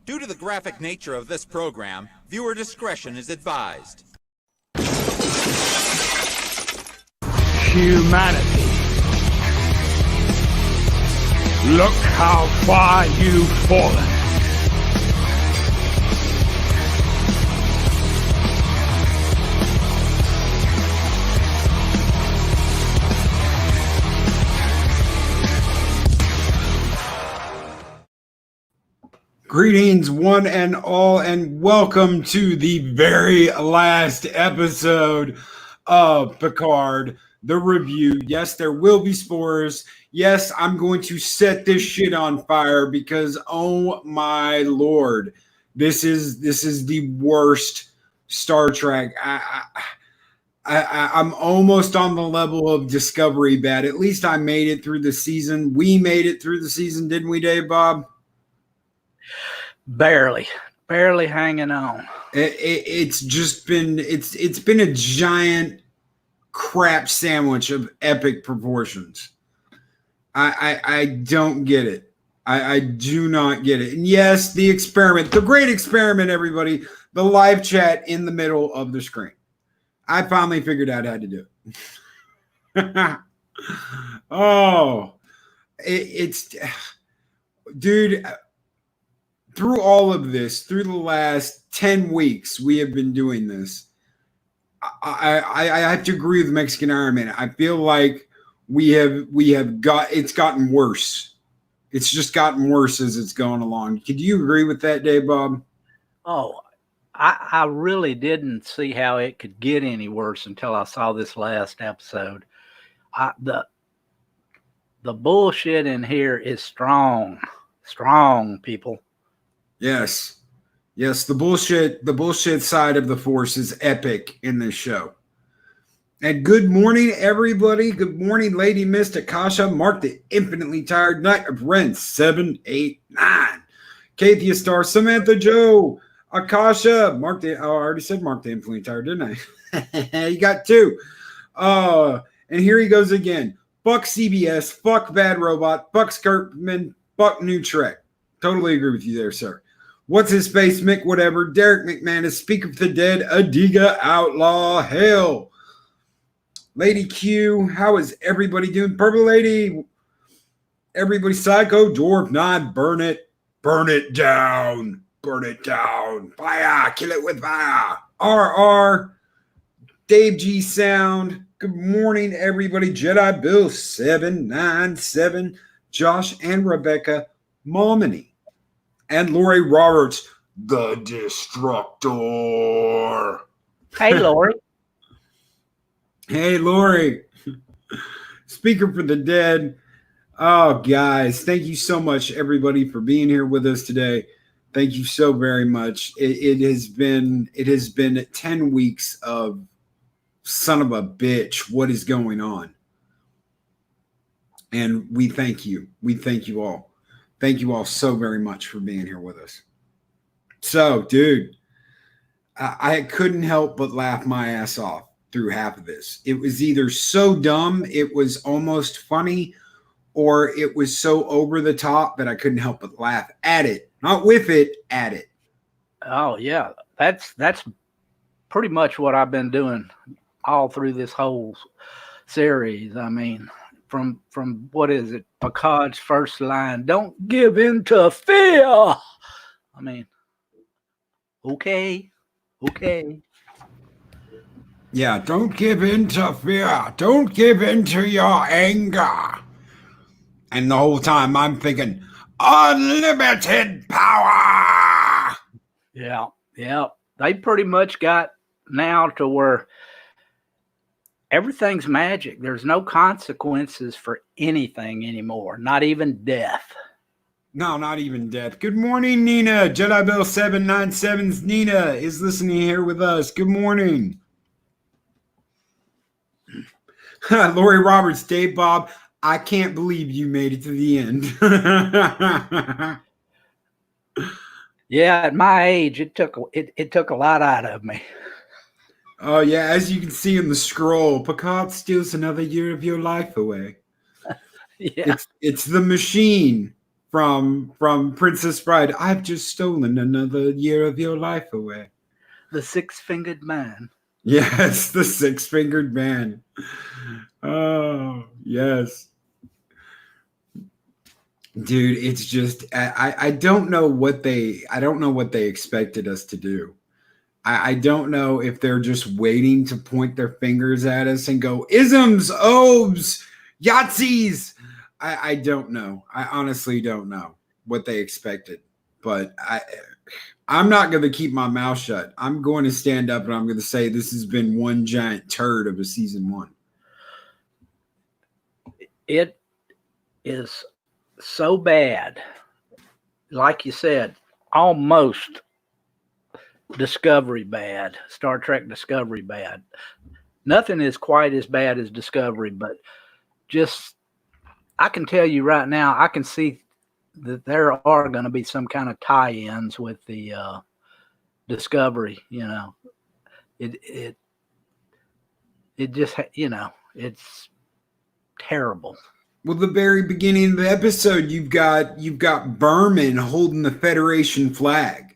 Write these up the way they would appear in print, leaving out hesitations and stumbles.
Due to the graphic nature of this program, viewer discretion is advised. Humanity. Look how far you've fallen. Greetings, one and all, and welcome to the very last episode of Picard, the review. Yes, there will be spoilers. Yes, I'm going to set this shit on fire because, oh my lord, this is the worst Star Trek. I'm almost on the level of Discovery bad. At least I made it through the season. We made it through the season, didn't we, Dave Bob? Barely hanging on. It's been a giant crap sandwich of epic proportions. I don't get it. I do not get it. And yes, the experiment, the great experiment, everybody, the live chat in the middle of the screen. I finally figured out how to do it. It's dude. Through all of this, through the last 10 weeks, we have been doing this. I have to agree with Mexican Iron Man. I feel like it's gotten worse. It's just gotten worse as it's going along. Could you agree with that, Dave Bob? Oh, I really didn't see how it could get any worse until I saw this last episode. The bullshit in here is strong, people. Yes, the bullshit side of the Force is epic in this show. And good morning, everybody. Good morning, Lady Miss Akasha, Mark the Infinitely Tired Knight of Ren 789, Kathia Star, Samantha Joe, Akasha, I already said Mark the Infinitely Tired, didn't I? You got two. And here he goes again. Fuck CBS, fuck Bad Robot, fuck Skirtman, fuck New Trek. Totally agree with you there, sir. What's his face, Mick, whatever. Derek McManus, Speaker for the Dead, Adiga Outlaw, Hell. Lady Q, how is everybody doing? Purple Lady, everybody Psycho, Dwarf 9, burn it down, fire, kill it with fire. RR, Dave G Sound, good morning, everybody. Jedi Bill 797, Josh and Rebecca Momini. And Lori Roberts, the Destructor. Hey, Lori. Hey, Lori. Speaker for the Dead. Oh, guys, thank you so much, everybody, for being here with us today. Thank you so very much. It has been 10 weeks of son of a bitch. What is going on? And we thank you. We thank you all. Thank you all so very much for being here with us. So, dude, I couldn't help but laugh my ass off through half of this. It was either so dumb, it was almost funny, or it was so over the top that I couldn't help but laugh at it. Not with it, at it. Oh, yeah. That's pretty much what I've been doing all through this whole series. I mean, from what is it? Picard's first line, don't give in to fear. I mean, okay. Yeah, don't give in to fear. Don't give in to your anger. And the whole time I'm thinking, unlimited power. Yeah. They pretty much got now to where everything's magic. There's no consequences for anything anymore, not even death. No, not even death. Good morning, Nina. Jedi Bell 797's Nina is listening here with us. Good morning. Lori Roberts, Dave Bob, I can't believe you made it to the end. Yeah, at my age, it took a lot out of me. Oh, yeah, as you can see in the scroll, Picard steals another year of your life away. Yeah. It's the machine from Princess Bride. I've just stolen another year of your life away. The six-fingered man. Yes, the six-fingered man. Oh, yes. Dude, it's just I don't know what they expected us to do. I don't know if they're just waiting to point their fingers at us and go, isms, obes, Yahtzees. I don't know. I honestly don't know what they expected. But I'm not going to keep my mouth shut. I'm going to stand up and I'm going to say this has been one giant turd of a season 1. It is so bad. Like you said, almost Discovery bad. Star Trek Discovery bad. Nothing is quite as bad as Discovery, but just I can tell you right now, I can see that there are going to be some kind of tie-ins with the Discovery. You know, it just it's terrible. Well, the very beginning of the episode, you've got Berman holding the Federation flag.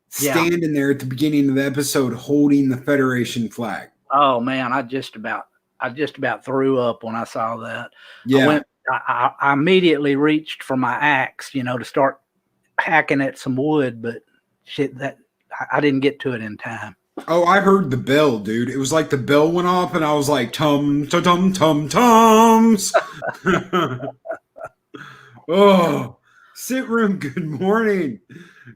Standing there at the beginning of the episode holding the Federation flag. Oh man, I just about threw up when I saw that. Yeah. I immediately reached for my axe, to start hacking at some wood, but shit, that I didn't get to it in time. Oh, I heard the bell, dude. It was like the bell went off and I was like, tum, tum, tum, tum, tums. Oh, sit room. Good morning.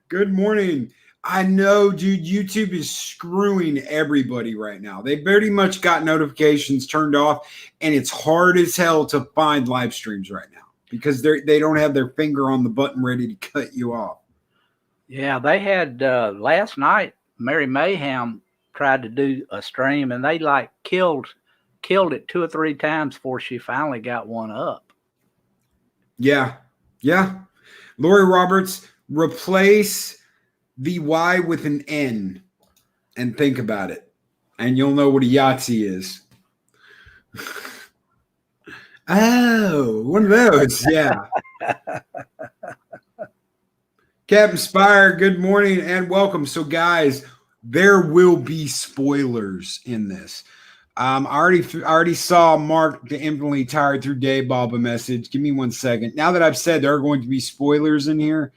Good morning. I know, dude, YouTube is screwing everybody right now. They pretty much got notifications turned off, and it's hard as hell to find live streams right now because they don't have their finger on the button ready to cut you off. Yeah, they had last night, Mary Mayhem tried to do a stream, and they like killed it 2 or 3 times before she finally got one up. Yeah. Lori Roberts, replace the Y with an N and think about it, and you'll know what a Yahtzee is. Oh, one of those. Yeah. Captain Spire, good morning and welcome. So guys, there will be spoilers in this. I already saw Mark, the infinitely tired through day, Bob a message. Give me 1 second. Now that I've said there are going to be spoilers in here,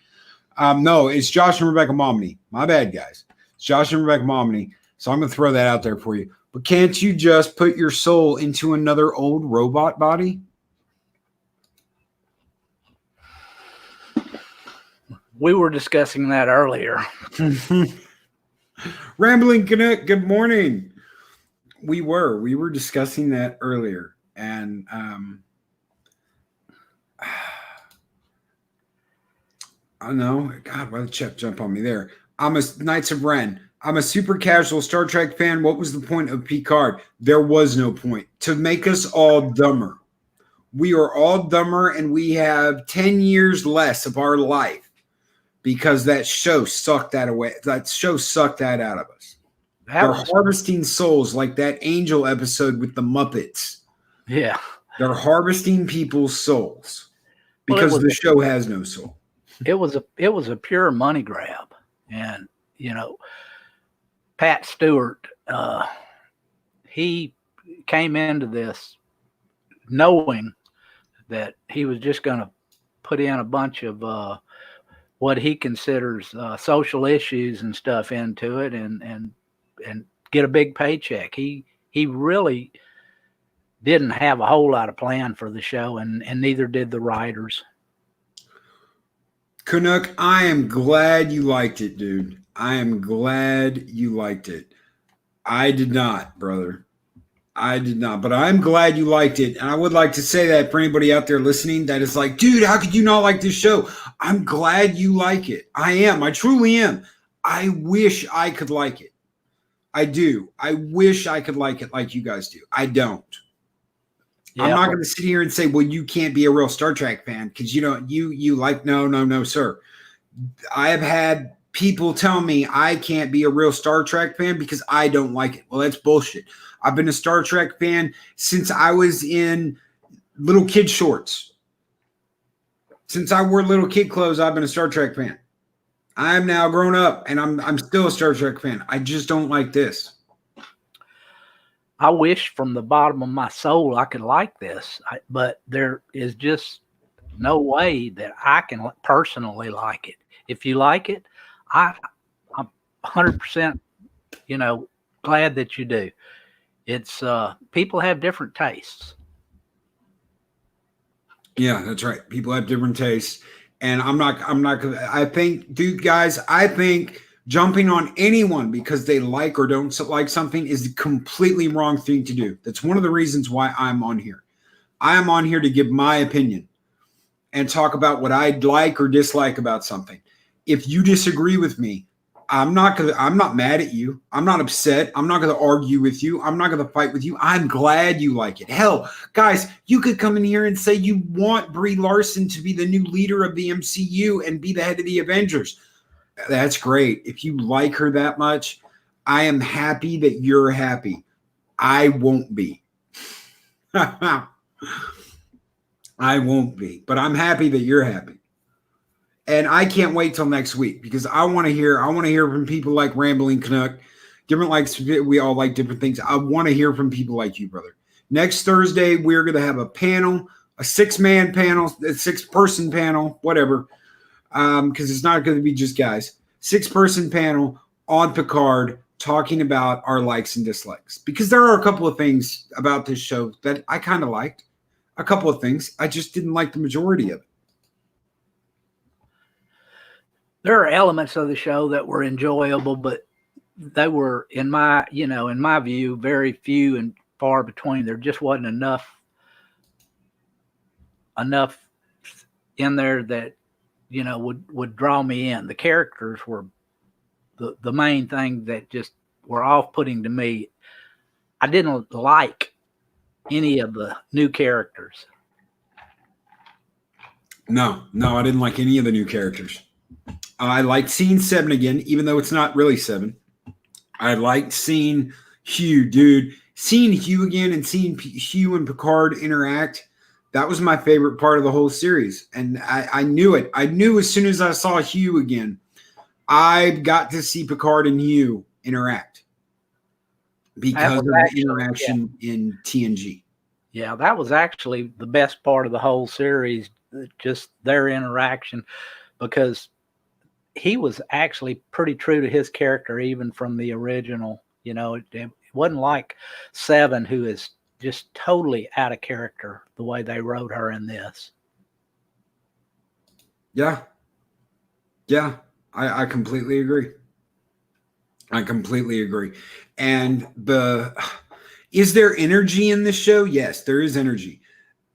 no, it's Josh and Rebecca Momney. My bad, guys. It's Josh and Rebecca Momney. So I'm going to throw that out there for you. But can't you just put your soul into another old robot body? We were discussing that earlier. Rambling Canuck, good morning. We were discussing that earlier. And I know. God, why did Chef jump on me there? I'm a Knights of Ren. I'm a super casual Star Trek fan. What was the point of Picard? There was no point. To make us all dumber. We are all dumber, and we have 10 years less of our life because that show sucked that away. That show sucked that out of us. They're harvesting souls like that Angel episode with the Muppets. Yeah. They're harvesting people's souls because the show has no soul. It was a pure money grab. And, Pat Stewart, he came into this knowing that he was just going to put in a bunch of what he considers social issues and stuff into it and get a big paycheck. He really didn't have a whole lot of plan for the show, and neither did the writers. Canuck, I am glad you liked it, dude. I am glad you liked it. I did not, brother. I did not, but I'm glad you liked it. And I would like to say that for anybody out there listening that is like, dude, how could you not like this show? I'm glad you like it. I am. I truly am. I wish I could like it. I do. I wish I could like it like you guys do. I don't. Yeah. I'm not going to sit here and say, well, you can't be a real Star Trek fan because you like, no, sir. I have had people tell me I can't be a real Star Trek fan because I don't like it. Well, that's bullshit. I've been a Star Trek fan since I was in little kid shorts. Since I wore little kid clothes, I've been a Star Trek fan. I'm now grown up, and I'm still a Star Trek fan. I just don't like this. I wish from the bottom of my soul I could like this, but there is just no way that I can personally like it. If you like it, I'm 100%, glad that you do. It's people have different tastes. Yeah, that's right. People have different tastes, and I'm not gonna. I think, dude, guys, I think jumping on anyone because they like or don't like something is the completely wrong thing to do. That's one of the reasons why I'm on here. I am on here to give my opinion and talk about what I'd like or dislike about something. If you disagree with me, I'm not mad at you. I'm not upset. I'm not going to argue with you. I'm not going to fight with you. I'm glad you like it. Hell, guys, you could come in here and say you want Brie Larson to be the new leader of the MCU and be the head of the Avengers. That's great. If you like her that much, I am happy that you're happy. I won't be. I won't be, but I'm happy that you're happy. And I can't wait till next week because I want to hear from people like Rambling Canuck, different likes. We all like different things. I want to hear from people like you, brother. Next Thursday, we're going to have a panel, a 6-man panel, a 6-person panel, whatever. Because it's not going to be just guys. 6-person panel on Picard talking about our likes and dislikes. Because there are a couple of things about this show that I kind of liked. A couple of things. I just didn't like the majority of it. There are elements of the show that were enjoyable, but they were, in my view, very few and far between. There just wasn't enough in there that would draw me in. The characters were the main thing that just were off-putting to me. I didn't like any of the new characters. No, I didn't like any of the new characters. I liked seeing 7 again, even though it's not really 7. I liked seeing Hugh, dude. Seeing Hugh again and seeing Hugh and Picard interact, that was my favorite part of the whole series. And I knew it. I knew as soon as I saw Hugh again, I got to see Picard and Hugh interact because of the interaction in TNG. Yeah, that was actually the best part of the whole series, just their interaction, because he was actually pretty true to his character, even from the original. It wasn't like 7, who is just totally out of character the way they wrote her in this. Yeah. I completely agree. And is there energy in this show? Yes, there is energy.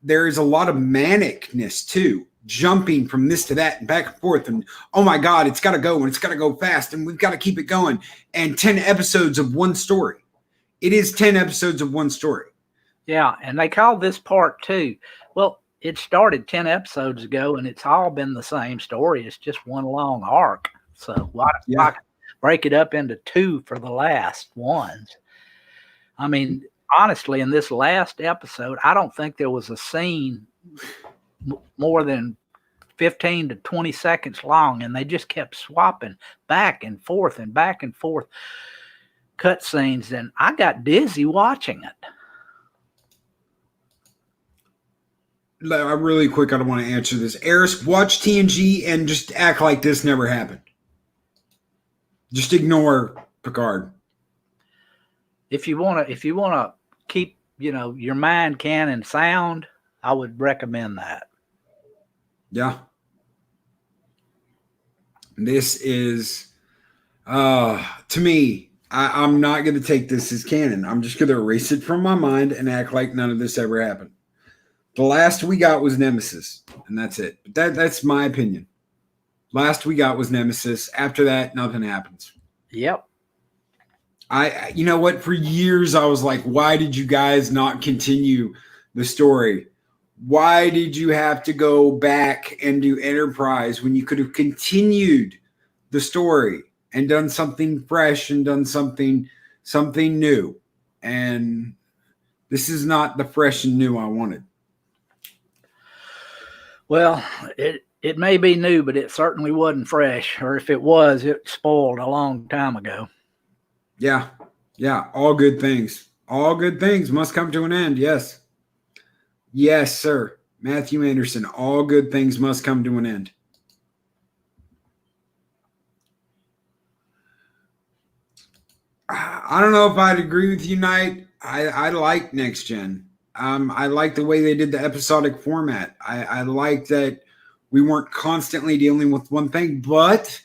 There is a lot of manicness too. Jumping from this to that and back and forth, and oh my God, it's got to go, and it's got to go fast, and we've got to keep it going. And 10 episodes of one story. It is 10 episodes of one story. Yeah, and they call this part 2. Well, it started 10 episodes ago, and it's all been the same story. It's just one long arc. So why break it up into 2 for the last ones? I mean, honestly, in this last episode, I don't think there was a scene more than 15 to 20 seconds long, and they just kept swapping back and forth cut scenes, and I got dizzy watching it. Really quick, I don't want to answer this. Eris, watch TNG and just act like this never happened. Just ignore Picard. If you want to keep your mind cannon sound, I would recommend that. Yeah. This is, to me, I'm not going to take this as canon. I'm just going to erase it from my mind and act like none of this ever happened. The last we got was Nemesis, and that's it. But that's my opinion. Last we got was Nemesis. After that, nothing happens. Yep. You know what? For years, I was like, why did you guys not continue the story? Why did you have to go back and do Enterprise when you could have continued the story and done something fresh and done something new? And this is not the fresh and new I wanted. Well, it may be new, but it certainly wasn't fresh. Or if it was, it spoiled a long time ago. Yeah. Yeah. All good things. All good things must come to an end. Yes. Yes, sir. Matthew Anderson. All good things must come to an end. I don't know if I'd agree with you, Knight. I like Next Gen. I like the way they did the episodic format. I like that we weren't constantly dealing with one thing, but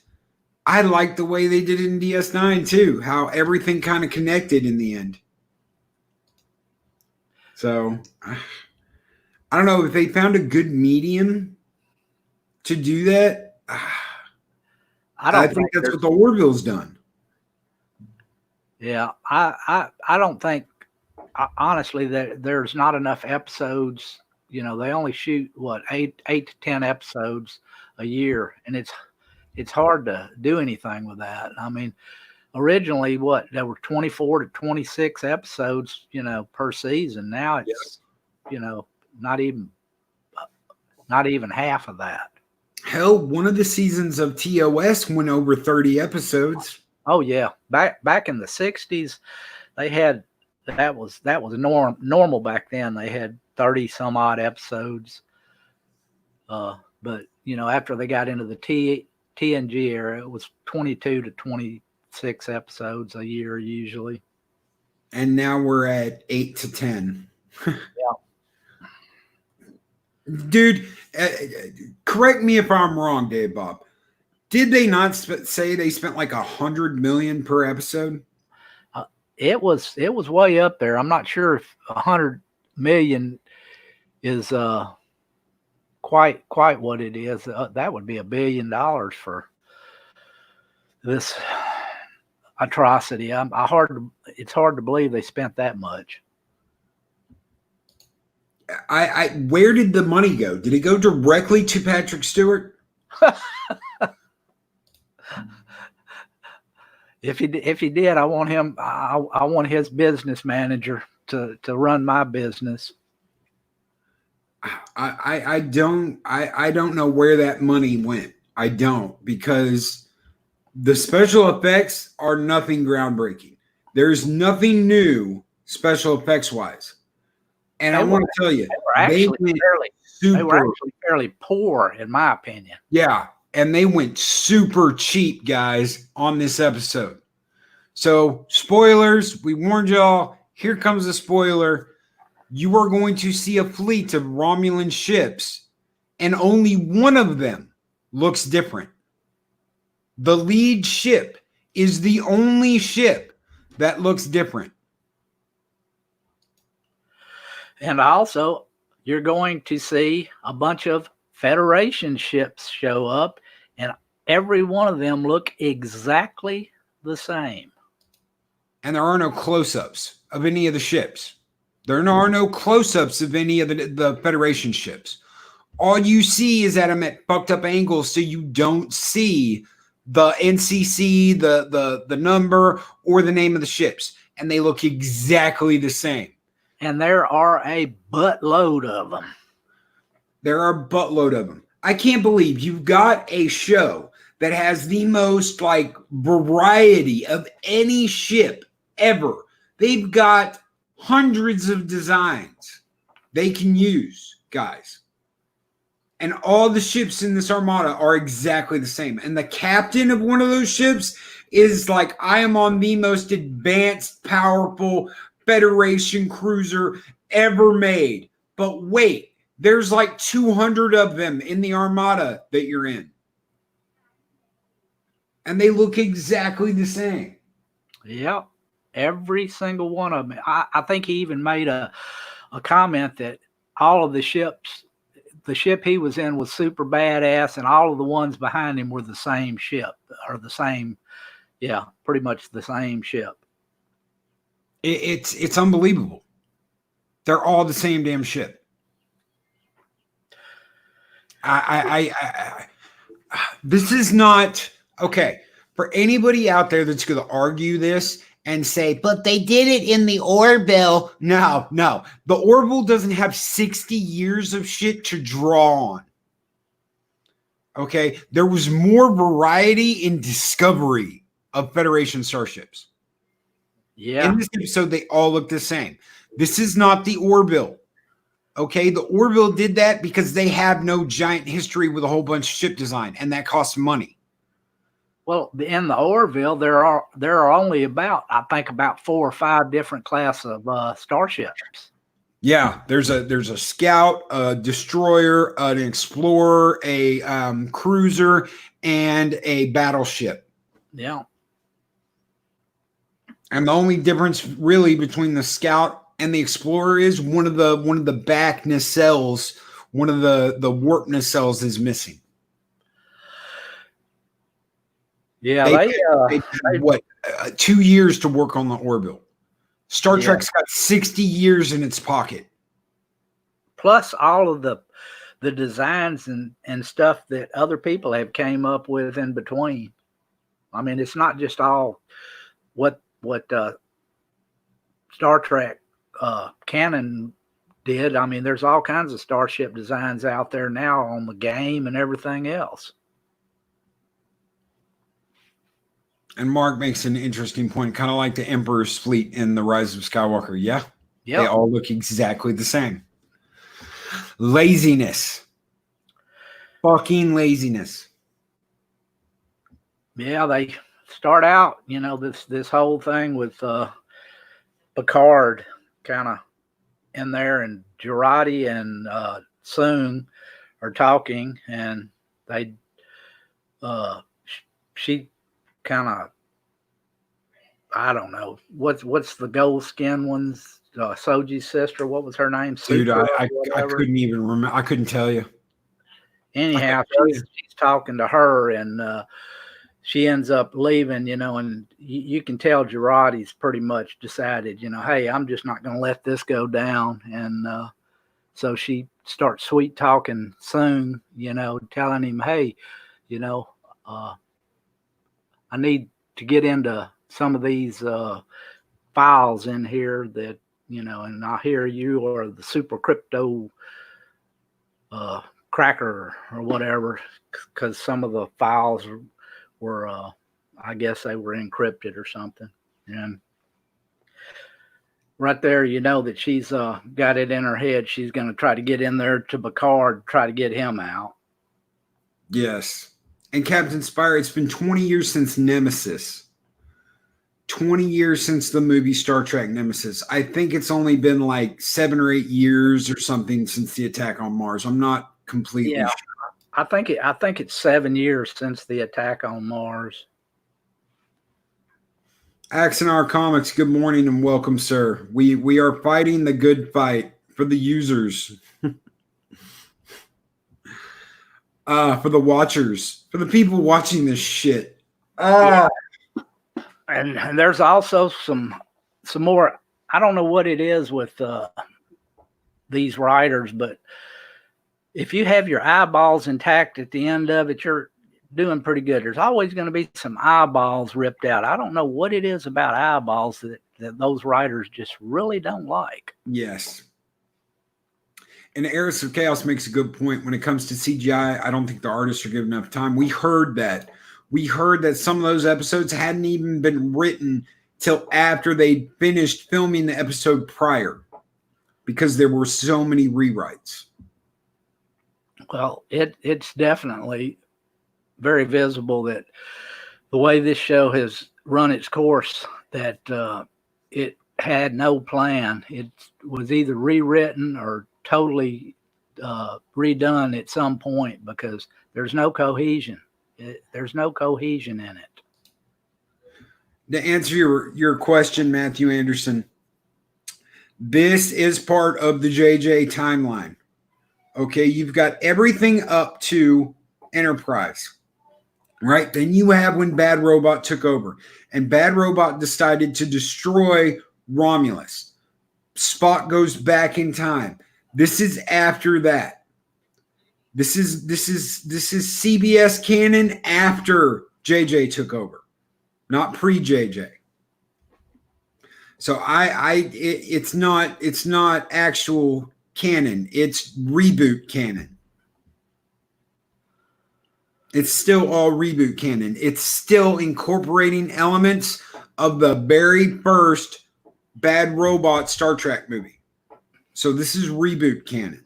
I like the way they did it in DS9 too, how everything kind of connected in the end. So I don't know if they found a good medium to do that. I think that's what the Orville's done. Yeah, I don't think, honestly, that there's not enough episodes. You know, they only shoot what, 8 to 10 episodes a year, and it's hard to do anything with that. I mean, originally, there were 24 to 26 episodes, you know, per season. Now it's, you know, not even half of that. Hell, one of the seasons of TOS went over 30 episodes. Oh yeah, back in the 60s, they had that was normal back then. They had 30 some odd episodes. But you know, after they got into the TNG era, it was 22 to 26 episodes a year usually. And now we're at 8 to 10. Yeah. Dude, correct me if I'm wrong, Dave Bob. Did they not say they spent like $100 million per episode? It was way up there. I'm not sure if $100 million is quite what it is. That would be $1 billion for this atrocity. It's hard to believe they spent that much. Where did the money go? Did it go directly to Patrick Stewart? If he did, I want him. I want his business manager to run my business. I don't know where that money went. I don't, because the special effects are nothing groundbreaking. There's nothing new special effects wise. And I want to tell you, they were actually fairly poor, in my opinion. Yeah. And they went super cheap, guys, on this episode. So, spoilers, we warned y'all. Here comes a spoiler. You are going to see a fleet of Romulan ships, and only one of them looks different. The lead ship is the only ship that looks different. And also, you're going to see a bunch of Federation ships show up, and every one of them look exactly the same. And there are no close-ups of any of the ships. There are no close-ups of any of the Federation ships. All you see is at them at fucked up angles, so you don't see the NCC, the number, or the name of the ships. And they look exactly the same. And there are a buttload of them. There are a buttload of them. I can't believe you've got a show that has the most like variety of any ship ever. They've got hundreds of designs they can use, guys. And all the ships in this armada are exactly the same. And the captain of one of those ships is like, I am on the most advanced, powerful Federation cruiser ever made. But wait, there's like 200 of them in the armada that you're in. And they look exactly the same. Yep. Every single one of them. I think he even made a comment that all of the ships, the ship he was in was super badass, and all of the ones behind him were the same ship, or the same, yeah, pretty much the same ship. It's unbelievable. They're all the same damn ship. This is not okay for anybody out there that's going to argue this and say, but they did it in the Orville. No. The Orville doesn't have 60 years of shit to draw on. Okay, there was more variety in discovery of Federation starships. Yeah. In this episode, they all look the same. This is not the Orville. Okay, the Orville did that because they have no giant history with a whole bunch of ship design, and that costs money. Well, in the Orville, there are only about 4 or 5 different class of starships. Yeah, there's a scout, a destroyer, an explorer, a cruiser, and a battleship. Yeah. And the only difference really between the scout and the explorer is one of the back nacelles, one of the warp nacelles is missing. Yeah, they had, what 2 years to work on the Orville. Star Trek's got 60 years in its pocket. Plus all of the designs and stuff that other people have came up with in between. I mean, it's not just all what Star Trek canon did. I mean, there's all kinds of starship designs out there now on the game and everything else. And Mark makes an interesting point, kind of like the Emperor's fleet in The Rise of Skywalker. Yeah, they all look exactly the same. Laziness. Fucking laziness. Yeah, they start out, this whole thing with Picard kind of in there, and Girardi and Soong are talking, and she kind of, I don't know what's the gold skin one's Soji's sister. What was her name? Dude, I couldn't even remember. I couldn't tell you. Anyhow, she's talking to her, and she ends up leaving, and you can tell Girardi's pretty much decided, hey, I'm just not going to let this go down. And so she starts sweet talking Soong, telling him, hey, I need to get into some of these files in here that, and I hear you are the super crypto cracker or whatever, because some of the files were, I guess they were encrypted or something. And right there, that she's got it in her head. She's going to try to get in there to Picard, try to get him out. Yes. And Captain Spire, it's been 20 years since Nemesis. 20 years since the movie Star Trek Nemesis. I think it's only been like 7 or 8 years or something since the attack on Mars. I'm not completely sure. I think it's 7 years since the attack on Mars. Axonar Comics, good morning and welcome, sir. We are fighting the good fight for the users. For the watchers, for the people watching this shit. And there's also some more. I don't know what it is with these writers, but if you have your eyeballs intact at the end of it, you're doing pretty good. There's always going to be some eyeballs ripped out. I don't know what it is about eyeballs that those writers just really don't like. Yes. And Eris of Chaos makes a good point. When it comes to CGI, I don't think the artists are given enough time. We heard that some of those episodes hadn't even been written till after they finished filming the episode prior, because there were so many rewrites. Well, it's definitely very visible that the way this show has run its course, that it had no plan. It was either rewritten or totally redone at some point, because there's no cohesion. There's no cohesion in it. To answer your question, Matthew Anderson, this is part of the JJ timeline. Okay, you've got everything up to Enterprise, right? Then you have when Bad Robot took over, and Bad Robot decided to destroy Romulus. Spock goes back in time. This is after that. This is CBS canon after JJ took over, not pre-JJ. So it's not actual canon. It's reboot canon. It's still all reboot canon. It's still incorporating elements of the very first Bad Robot Star Trek movie. So this is reboot canon.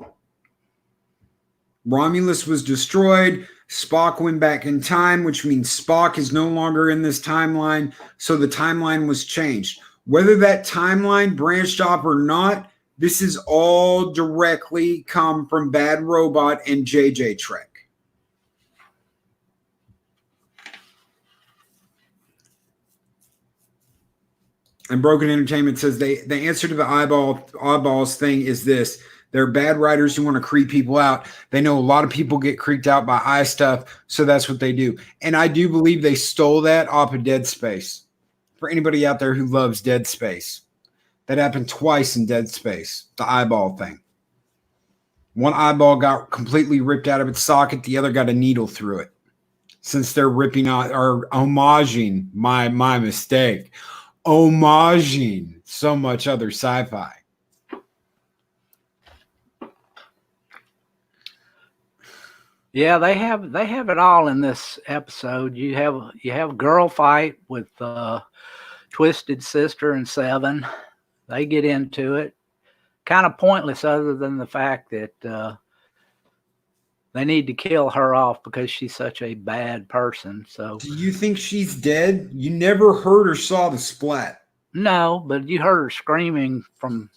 Romulus was destroyed. Spock went back in time, which means Spock is no longer in this timeline. So the timeline was changed. Whether that timeline branched off or not, this is all directly come from Bad Robot and JJ Trek. And Broken Entertainment says the answer to the eyeballs thing is this. They're bad writers who want to creep people out. They know a lot of people get creeped out by eye stuff, so that's what they do. And I do believe they stole that off of Dead Space. For anybody out there who loves Dead Space. That happened twice in Dead Space, the eyeball thing. One eyeball got completely ripped out of its socket. The other got a needle through it. Since they're ripping out or homaging, my mistake, homaging so much other sci-fi. Yeah, they have it all in this episode. You have a girl fight with Twisted Sister and Seven. They get into it. Kind of pointless other than the fact that they need to kill her off because she's such a bad person. So, do you think she's dead? You never heard or saw the splat. No, but you heard her screaming from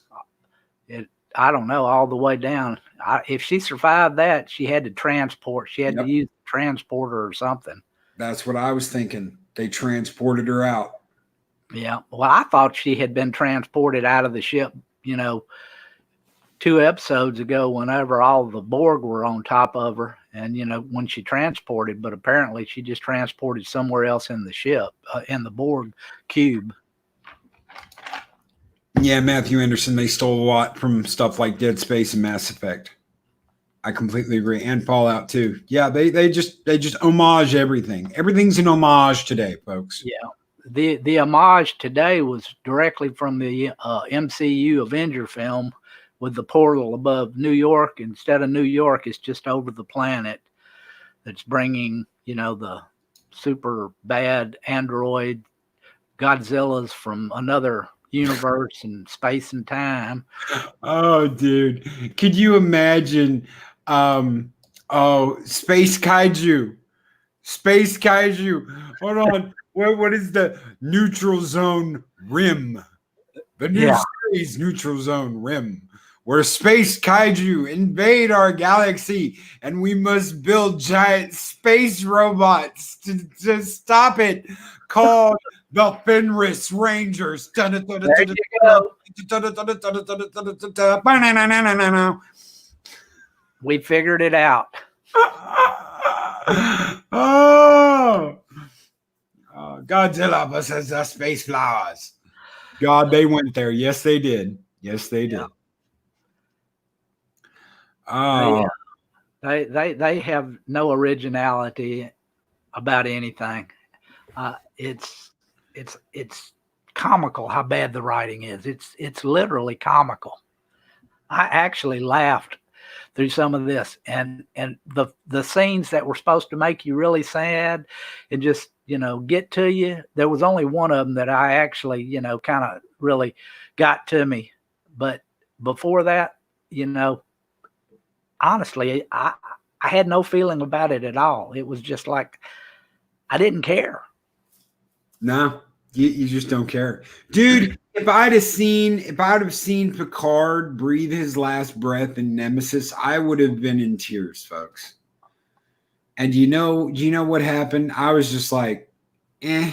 it. I don't know, all the way down. If she survived that, she had to transport. She had to use a transporter or something. That's what I was thinking. They transported her out. Yeah. Well, I thought she had been transported out of the ship, 2 episodes ago whenever all the Borg were on top of her and, when she transported. But apparently she just transported somewhere else in the ship, in the Borg cube. Yeah, Matthew Anderson, they stole a lot from stuff like Dead Space and Mass Effect. I completely agree. And Fallout too. Yeah, they just homage everything. Everything's an homage today, folks. Yeah. The homage today was directly from the MCU Avenger film with the portal above New York. Instead of New York, it's just over the planet that's bringing, the super bad android Godzillas from another universe and space and time. Oh, dude. Could you imagine? Space kaiju. Space kaiju. Hold on. What is the neutral zone rim? The new series Neutral Zone Rim, where space kaiju invade our galaxy and we must build giant space robots to stop it, called the Fenris Rangers. We figured it out. Godzilla versus the Space Flowers. God, they went there. Yes, they did. Yes, they did. Oh, they have no originality about anything. It's comical how bad the writing is. It's literally comical. I actually laughed through some of this, and the scenes that were supposed to make you really sad and just get to you. There was only one of them that I actually kind of really got to me, but before that, honestly, I had no feeling about it at all. It was just like I didn't care. No, you just don't care, dude. If I'd have seen Picard breathe his last breath in Nemesis, I would have been in tears, folks. And you know what happened? I was just like, knew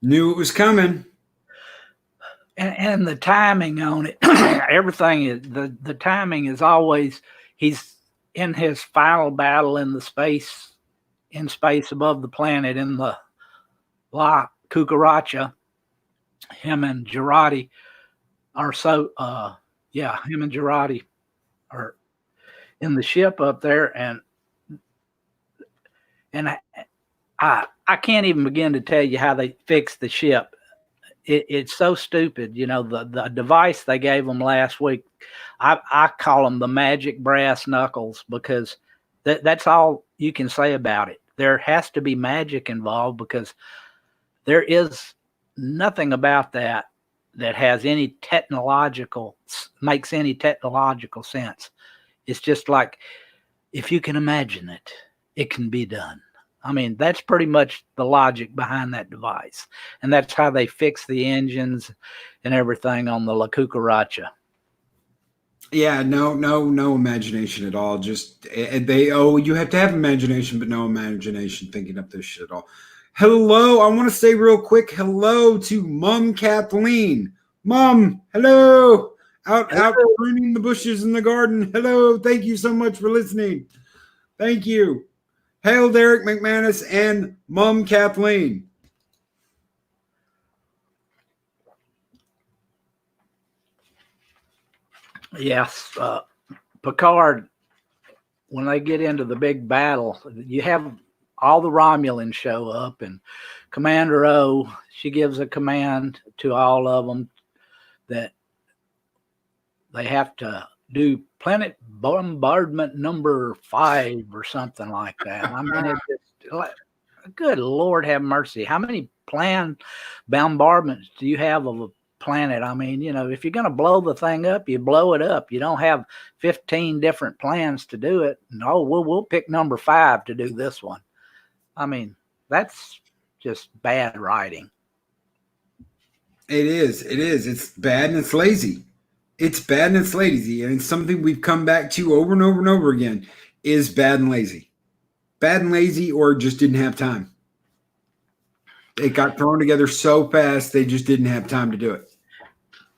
it was coming. And the timing on it, everything is the timing is always, he's in his final battle in space above the planet in the La Cucaracha. Him and Girardi are him and Girardi are in the ship up there, and I can't even begin to tell you how they fixed the ship. It's so stupid. The device they gave them last week, I call them the magic brass knuckles, because That's all you can say about it. There has to be magic involved because there is nothing about that has any makes any technological sense. It's just like, if you can imagine it, it can be done. I mean, that's pretty much the logic behind that device. And that's how they fix the engines and everything on the La Cucaracha. Yeah, no imagination at all. Just you have to have imagination, but no imagination thinking up this shit at all. Hello, I want to say real quick hello to Mom Kathleen. Mom, hello. Out pruning the bushes in the garden. Hello, thank you so much for listening. Thank you. Hail Derek McManus and Mom Kathleen. Yes, Picard, when they get into the big battle, you have all the Romulans show up, and Commander O, she gives a command to all of them that they have to do planet bombardment number 5 or something like that. I mean, it's just like, good Lord have mercy. How many planned bombardments do you have of a planet? I mean, you know, if you're going to blow the thing up, you blow it up. You don't have 15 different plans to do it. No, we'll pick number 5 to do this one. I mean, that's just bad writing. It is. It's bad and it's lazy. It's bad and it's lazy. And it's something we've come back to over and over and over again is bad and lazy. Bad and lazy, or just didn't have time. It got thrown together so fast, they just didn't have time to do it.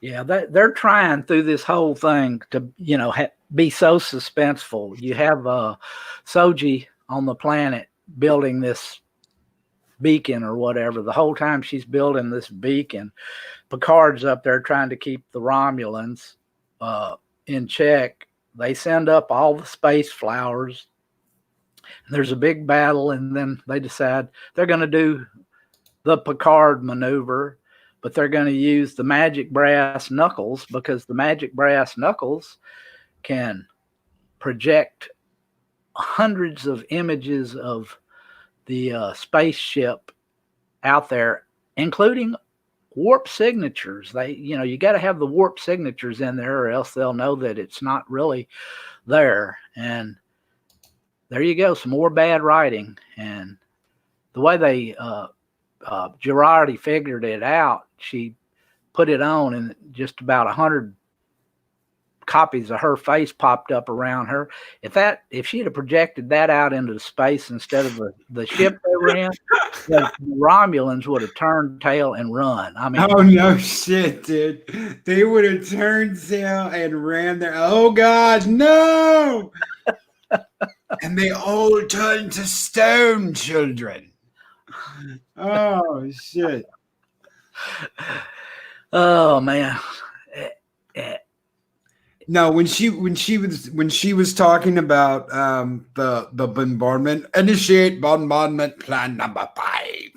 Yeah, they're trying through this whole thing to, you know, be so suspenseful. You have Soji on the planet building this beacon or whatever. The whole time she's building this beacon, Picard's up there trying to keep the Romulans in check. They send up all the space flowers. There's a big battle, and then they decide they're going to do the Picard maneuver, but they're going to use the magic brass knuckles, because the magic brass knuckles can project hundreds of images of the spaceship out there, including warp signatures. You got to have the warp signatures in there, or else they'll know that it's not really there. And there you go, some more bad writing. And the way they Girardi figured it out, she put it on, and just about 100 copies of her face popped up around her. If she'd have projected that out into space instead of the ship they were in, the Romulans would have turned tail and run. I mean, oh no shit, dude! They would have turned tail and ran there. Oh God, no! And they all turned to stone children. Oh shit! Oh man. No, when she was talking about the bombardment, initiate bombardment plan number 5,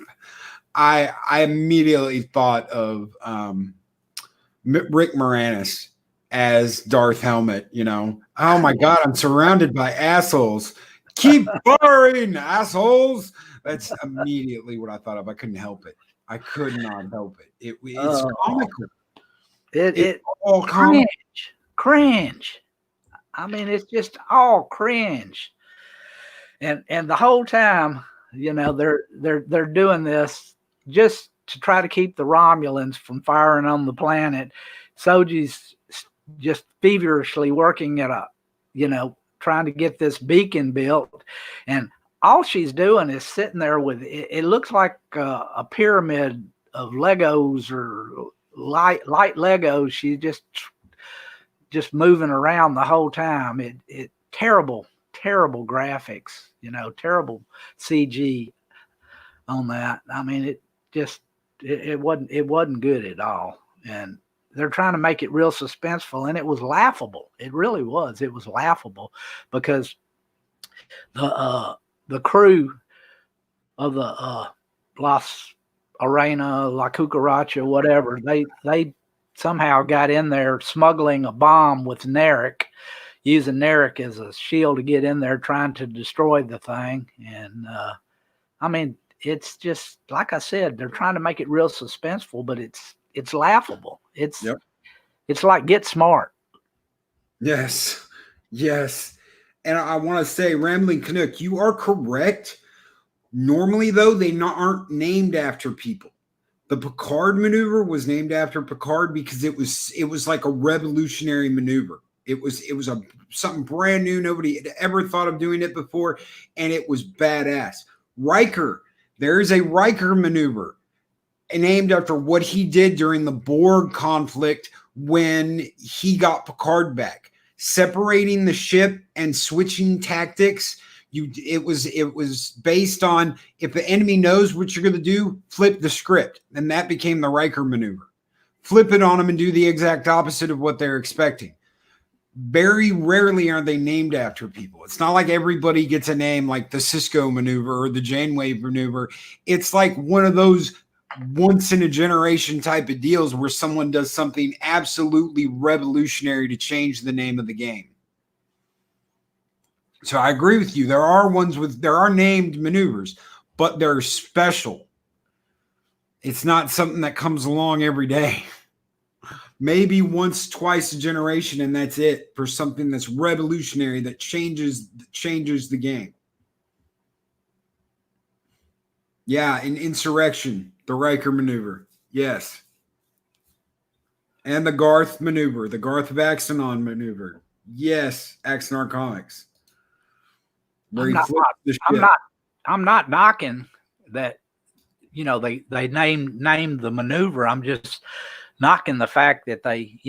I immediately thought of Rick Moranis as Darth Helmet. You know, oh my God, I'm surrounded by assholes. Keep firing, assholes. That's immediately what I thought of. I couldn't help it. I could not help it. It's comical. It's all cringe. I mean, it's just all cringe. And the whole time, you know, they're doing this just to try to keep the Romulans from firing on the planet. Soji's just feverishly working at trying to get this beacon built, and all she's doing is sitting there with it looks like a pyramid of Legos or light Legos. She's just moving around the whole time. It terrible graphics, terrible CG on that. I mean, it wasn't good at all. And they're trying to make it real suspenseful, and it was laughable. It really was. It was laughable because the crew of the Las Arena, La Cucaracha, whatever, they somehow got in there smuggling a bomb with Narek, using Narek as a shield to get in there, trying to destroy the thing. And I mean, it's just like I said, they're trying to make it real suspenseful, but it's laughable. It's like Get Smart. Yes. And I want to say, Rambling Canuck, you are correct. Normally, though, they aren't named after people. The Picard maneuver was named after Picard because it was like a revolutionary maneuver. It was something brand new. Nobody had ever thought of doing it before, and it was badass. Riker, there is a Riker maneuver named after what he did during the Borg conflict when he got Picard back, separating the ship and switching tactics. It was based on, if the enemy knows what you're going to do, flip the script, and that became the Riker maneuver. Flip it on them and do the exact opposite of what they're expecting. Very rarely are they named after people. It's not like everybody gets a name like the Cisco maneuver or the Janeway maneuver. It's like one of those once in a generation type of deals where someone does something absolutely revolutionary to change the name of the game. So I agree with you. There are named maneuvers, but they're special. It's not something that comes along every day. Maybe once, twice a generation, and that's it, for something that's revolutionary that changes the game. Yeah, in Insurrection, the Riker maneuver. Yes. And the Garth maneuver, the Garth of Axanon maneuver. Yes, Axanar Comics. Where I'm not knocking that, they named the maneuver. I'm just knocking the fact that they,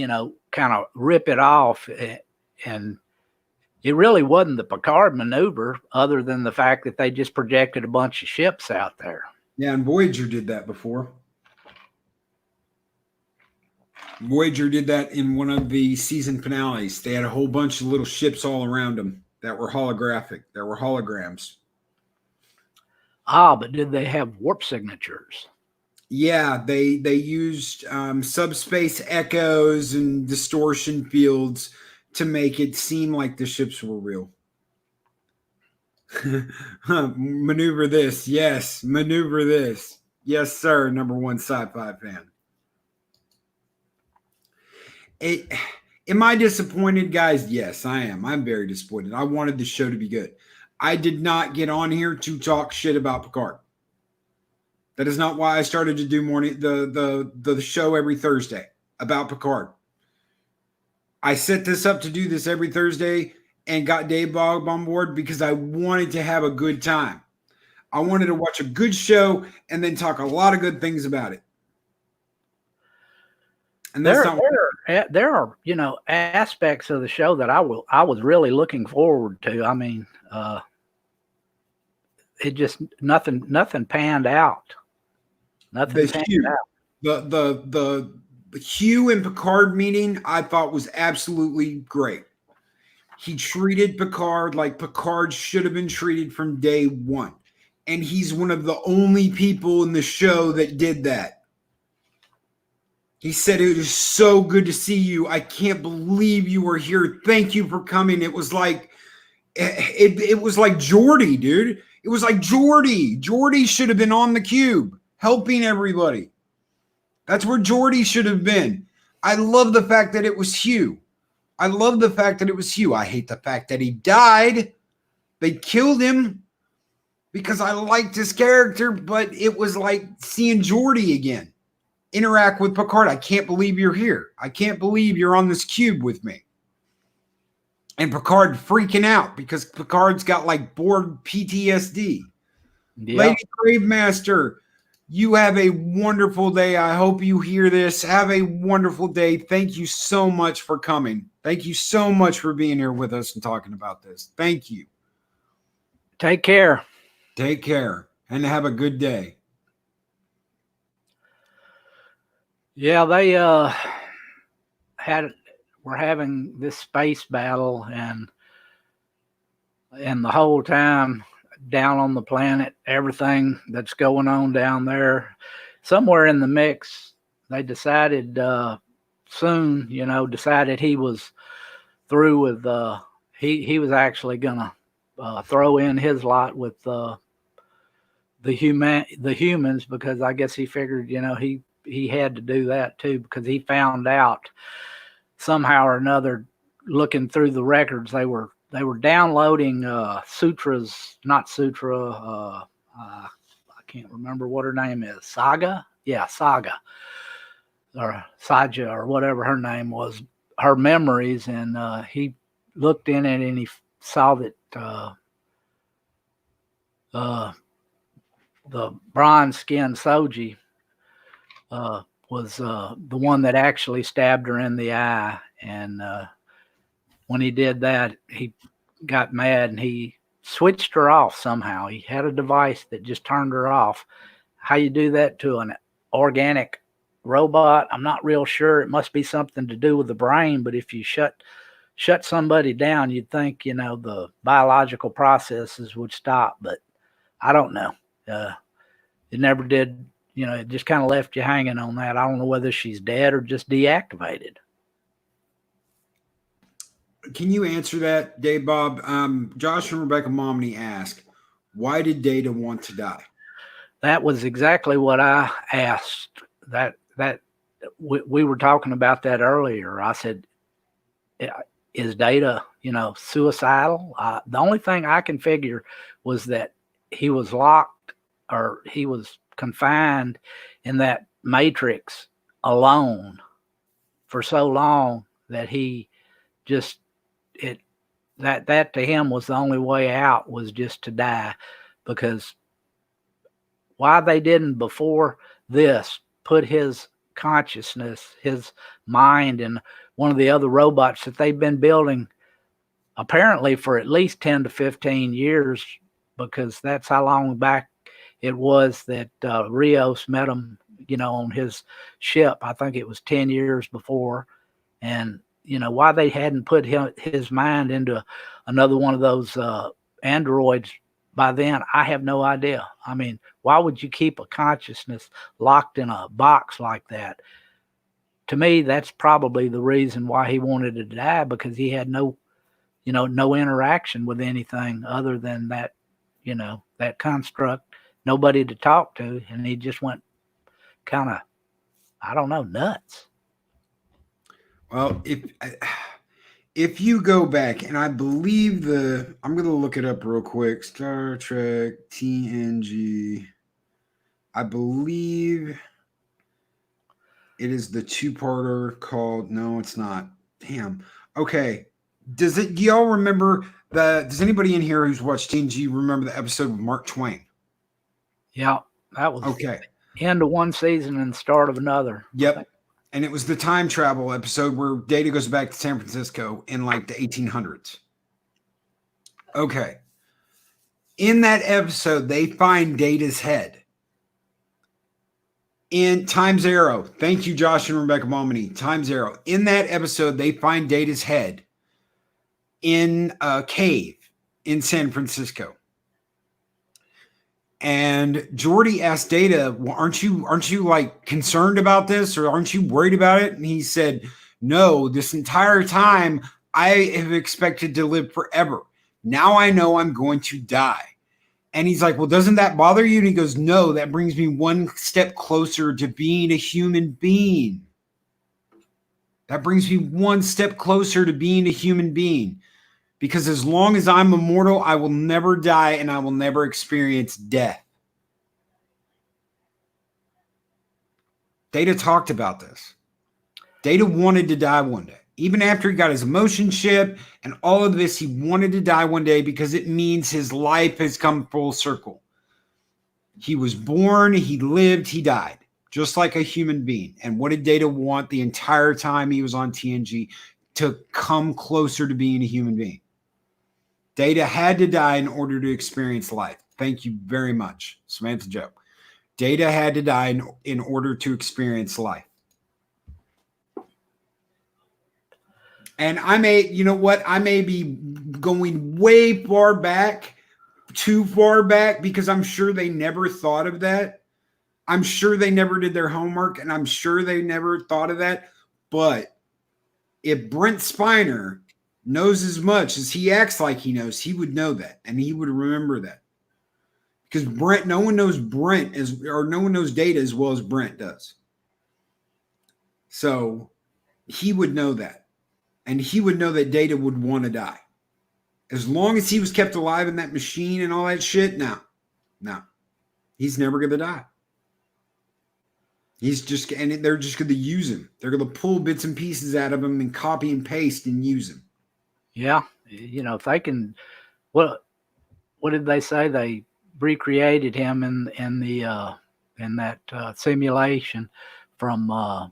kind of rip it off, and it really wasn't the Picard maneuver, other than the fact that they just projected a bunch of ships out there. Yeah, and Voyager did that before. Voyager did that in one of the season finales. They had a whole bunch of little ships all around them that were holographic. There were holograms. But did they have warp signatures? Yeah, they used subspace echoes and distortion fields to make it seem like the ships were real. Maneuver this. Yes, maneuver this. Yes, sir, number one sci-fi fan. Am I disappointed, guys? Yes, I am. I'm very disappointed. I wanted the show to be good. I did not get on here to talk shit about Picard. That is not why I started to do the show every Thursday about Picard. I set this up to do this every Thursday and got Dave Bob on board because I wanted to have a good time. I wanted to watch a good show and then talk a lot of good things about it. And that's there are aspects of the show that I was really looking forward to. I mean, it just nothing panned out. The Hugh and Picard meeting I thought was absolutely great. He treated Picard like Picard should have been treated from day one. And he's one of the only people in the show that did that. He said, "It is so good to see you. I can't believe you were here. Thank you for coming." It was like it was like Geordi, dude. It was like Geordi. Geordi should have been on the cube helping everybody. That's where Geordi should have been. I love the fact that it was Hugh. I hate the fact that he died. They killed him because I liked his character, but it was like seeing Geordi again interact with Picard. I can't believe you're here. I can't believe you're on this cube with me. And Picard freaking out because Picard's got like Borg PTSD. Yep. Lady Gravemaster, you have a wonderful day. I hope you hear this. Have a wonderful day. Thank you so much for coming. Thank you so much for being here with us and talking about this. Thank you. Take care. Take care and have a good day. Yeah, they were having this space battle, and the whole time down on the planet, everything that's going on down there, somewhere in the mix, they decided decided he was through with he was actually gonna throw in his lot with the humans, because I guess he figured, he had to do that too, because he found out somehow or another, looking through the records, they were downloading Sutra's, not Sutra, I can't remember what her name is, Saga, or Saja, or whatever her name was, her memories, and he looked in it and he saw that the bronze-skinned Soji was the one that actually stabbed her in the eye. And when he did that, he got mad and he switched her off somehow. He had a device that just turned her off. How you do that to an organic robot, I'm not real sure. It must be something to do with the brain, but if you shut somebody down, you'd think, the biological processes would stop, but I don't know. It never did. It just kind of left you hanging on that. I don't know whether she's dead or just deactivated. Can you answer that, Dave Bob? Josh and Rebecca Momney asked, why did Data want to die? That was exactly what I asked. That we were talking about that earlier. I said, is Data, suicidal? The only thing I can figure was that he was locked, or he was confined in that matrix alone for so long that he just, that to him was the only way out, was just to die. Because why they didn't before this put his consciousness, his mind, in one of the other robots that they've been building apparently for at least 10 to 15 years, because that's how long back it was that Rios met him, on his ship. I think it was 10 years before. And, why they hadn't put his mind into another one of those androids by then, I have no idea. I mean, why would you keep a consciousness locked in a box like that? To me, that's probably the reason why he wanted to die, because he had no interaction with anything other than that, that construct, nobody to talk to. And he just went kind of, I don't know, nuts. Well, if you go back, and I believe I'm going to look it up real quick. Star Trek TNG. I believe it is the two-parter called. No, it's not. Damn. Okay. Do y'all remember does anybody in here who's watched TNG remember the episode with Mark Twain? Yeah, that was okay. End of one season and start of another. Yep. And it was the time travel episode where Data goes back to San Francisco in like the 1800s. Okay. In that episode, they find Data's head. In Times Arrow. Thank you, Josh and Rebecca Momney. Times Arrow. In that episode, they find Data's head in a cave in San Francisco. And Geordi asked Data, well, aren't you like concerned about this, or aren't you worried about it? And he said, no, this entire time I have expected to live forever. Now I know I'm going to die. And he's like, well, doesn't that bother you? And he goes, no, that brings me one step closer to being a human being. That brings me one step closer to being a human being. Because as long as I'm immortal, I will never die and I will never experience death. Data talked about this. Data wanted to die one day. Even after he got his emotion chip and all of this, he wanted to die one day because it means his life has come full circle. He was born, he lived, he died, just like a human being. And what did Data want the entire time he was on TNG? To come closer to being a human being. Data had to die in order to experience life. Thank you very much, Samantha Joe. Data had to die in order to experience life. And I may be going way far back, too far back, because I'm sure they never thought of that. I'm sure they never did their homework, and I'm sure they never thought of that. But if Brent Spiner knows as much as he acts like he knows, he would know that, and he would remember that. Because no one knows no one knows Data as well as Brent does. So he would know that. And he would know that Data would want to die. As long as he was kept alive in that machine and all that shit, no. He's never going to die. And they're just going to use him. They're going to pull bits and pieces out of him and copy and paste and use him. Yeah. If they can, what did they say? They recreated him in that simulation from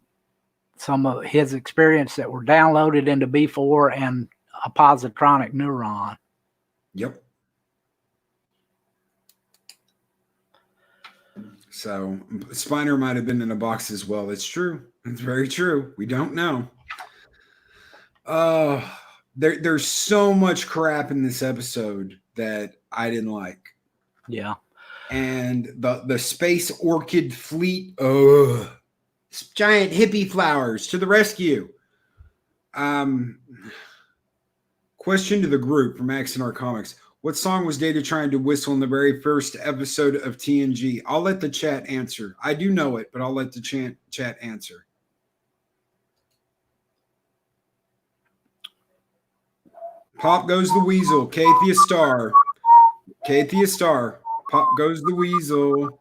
some of his experience that were downloaded into B4 and a positronic neuron. Yep. So Spiner might have been in a box as well. It's true. It's very true. We don't know. There's so much crap in this episode that I didn't like. Yeah. And the space orchid fleet, giant hippie flowers to the rescue. Question to the group from X&R Comics. What song was Data trying to whistle in the very first episode of TNG? I'll let the chat answer. I do know it, but I'll let the chat answer. Pop goes the weasel. Kathia Star. Kathia Star. Pop goes the weasel.